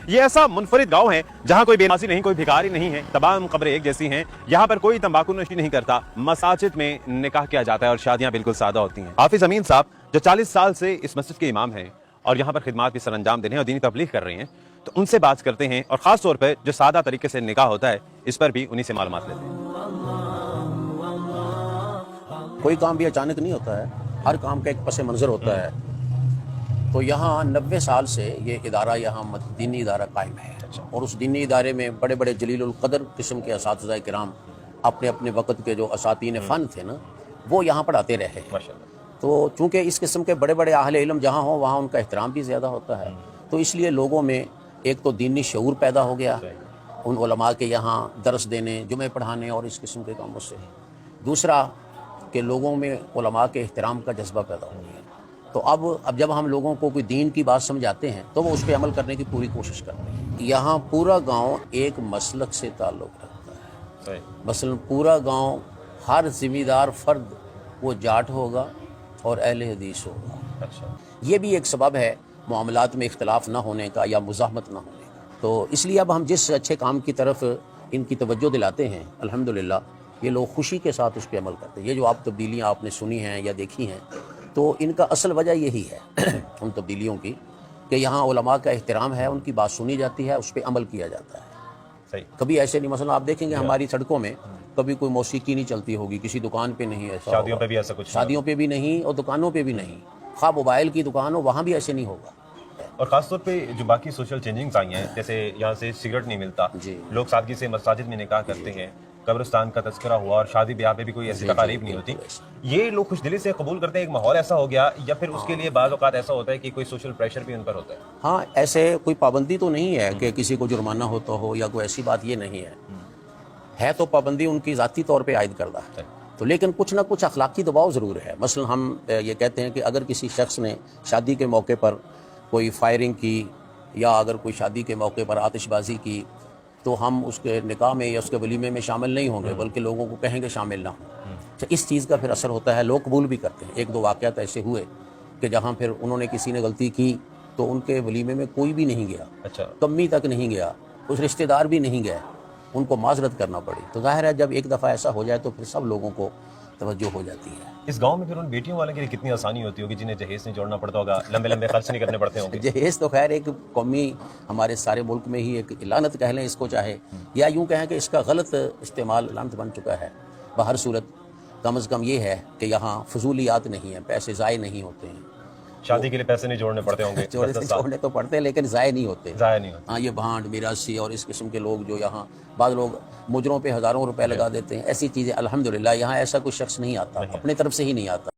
یہ ایسا منفرد گاؤں ہے جہاں کوئی بےنمازی نہیں، کوئی بھکاری نہیں ہے، تمام قبریں ایک جیسی ہیں، یہاں پر کوئی تمباکو نوشی نہیں کرتا، مساجد میں نکاح کیا جاتا ہے اور شادیاں بالکل سادہ ہوتی ہیں۔ حافظ امین صاحب جو 40 سال سے اس مسجد کے امام ہیں اور یہاں پر خدمات بھی سر انجام دے رہے ہیں اور دینی تبلیغ کر رہے ہیں، تو ان سے بات کرتے ہیں اور خاص طور پہ جو سادہ طریقے سے نکاح ہوتا ہے اس پر بھی انہی سے معلومات لیتے ہیں۔ کوئی کام بھی اچانک نہیں ہوتا ہے، ہر کام کا ایک پس منظر ہوتا ہے۔ تو یہاں 90 سال سے یہ ادارہ یہاں دینی ادارہ قائم ہے، اور اس دینی ادارے میں بڑے بڑے جلیل القدر قسم کے اساتذہ کرام اپنے اپنے وقت کے جو اساتین فن تھے نا، وہ یہاں پڑھاتے رہے ہیں۔ تو چونکہ اس قسم کے بڑے بڑے اہل علم جہاں ہوں وہاں ان کا احترام بھی زیادہ ہوتا ہے، تو اس لیے لوگوں میں ایک تو دینی شعور پیدا ہو گیا ان علماء کے یہاں درس دینے، جمعے پڑھانے اور اس قسم کے کاموں سے۔ دوسرا کہ لوگوں میں علماء کے احترام کا جذبہ پیدا ہو گیا، تو اب جب ہم لوگوں کو کوئی دین کی بات سمجھاتے ہیں تو وہ اس پہ عمل کرنے کی پوری کوشش کرتے ہیں۔ یہاں پورا گاؤں ایک مسلک سے تعلق رکھتا ہے، مثلا پورا گاؤں ہر ذمہ دار فرد وہ جاٹ ہوگا اور اہل حدیث ہوگا۔ یہ بھی ایک سبب ہے معاملات میں اختلاف نہ ہونے کا یا مزاحمت نہ ہونے کا۔ تو اس لیے اب ہم جس اچھے کام کی طرف ان کی توجہ دلاتے ہیں الحمدللہ یہ لوگ خوشی کے ساتھ اس پہ عمل کرتے ہیں۔ یہ جو آپ تبدیلیاں آپ نے سنی ہیں یا دیکھی ہیں تو ان کا اصل وجہ یہی ہے ان تبدیلیوں کی، کہ یہاں علماء کا احترام ہے، ان کی بات سنی جاتی ہے، اس پہ عمل کیا جاتا ہے۔ کبھی ایسے نہیں، مثلا آپ دیکھیں گے ہماری سڑکوں میں کبھی کوئی موسیقی نہیں چلتی ہوگی، کسی دکان پہ نہیں، ایسا شادیوں پہ بھی ایسا کچھ، شادیوں پہ بھی نہیں اور دکانوں پہ بھی نہیں، خواہ موبائل کی دکان ہو وہاں بھی ایسے نہیں ہوگا۔ اور خاص طور پہ جو باقی سوشل چینجنگز آئی ہیں، جیسے یہاں سے سگریٹ نہیں ملتا، لوگ سادگی سے مساجد میں نکاح کرتے ہیں، قبرستان کا تذکرہ ہوا اور شادی بیاہ پہ بھی کوئی ایسی تقاریب نہیں ہوتی، یہ لوگ خوش دلی سے قبول کرتے ہیں۔ ایک ماحول ایسا ہو گیا، یا پھر اس کے لیے بعض اوقات ایسا ہوتا ہے کہ کوئی سوشل پریشر بھی ان پر ہوتا ہے؟ ہاں، ایسے کوئی پابندی تو نہیں ہے کہ کسی کو جرمانہ ہوتا ہو یا کوئی ایسی بات، یہ نہیں ہے تو پابندی ان کی ذاتی طور پہ عائد کردہ ہے، تو لیکن کچھ نہ کچھ اخلاقی دباؤ ضرور ہے۔ مثلا ہم یہ کہتے ہیں کہ اگر کسی شخص نے شادی کے موقع پر کوئی فائرنگ کی یا اگر کوئی شادی کے موقع پر آتش بازی کی تو ہم اس کے نکاح میں یا اس کے ولیمے میں شامل نہیں ہوں گے، بلکہ لوگوں کو کہیں گے شامل نہ ہوں۔ اس چیز کا پھر اثر ہوتا ہے، لوگ قبول بھی کرتے ہیں۔ ایک دو واقعات ایسے ہوئے کہ جہاں پھر انہوں نے کسی نے غلطی کی تو ان کے ولیمے میں کوئی بھی نہیں گیا، کمی تک نہیں گیا، کچھ رشتہ دار بھی نہیں گئے، ان کو معذرت کرنا پڑی۔ تو ظاہر ہے جب ایک دفعہ ایسا ہو جائے تو پھر سب لوگوں کو توجہ ہو جاتی ہے۔ اس گاؤں میں پھر ان بیٹیوں والے کے لیے کتنی آسانی ہوتی ہوگی جنہیں جہیز نہیں جوڑنا پڑتا ہوگا، لمبے لمبے خرچ نہیں کرنے پڑتے ہوں گے؟ جہیز تو خیر ایک قومی ہمارے سارے ملک میں ہی ایک لعنت کہہ لیں اس کو چاہے، یا یوں کہیں کہ اس کا غلط استعمال لعنت بن چکا ہے۔ بہر صورت کم از کم یہ ہے کہ یہاں فضولیات نہیں ہیں، پیسے ضائع نہیں ہوتے ہیں۔ شادی کے لیے پیسے نہیں جوڑنے پڑتے ہوں گے؟ جوڑنے تو پڑتے ہیں لیکن ضائع نہیں ہوتے۔ ہاں، یہ بھانڈ میراثی اور اس قسم کے لوگ جو یہاں بعض لوگ مجروں پہ ہزاروں روپے لگا دیتے ہیں، ایسی چیزیں الحمدللہ یہاں ایسا کوئی شخص نہیں آتا، اپنے طرف سے ہی نہیں آتا۔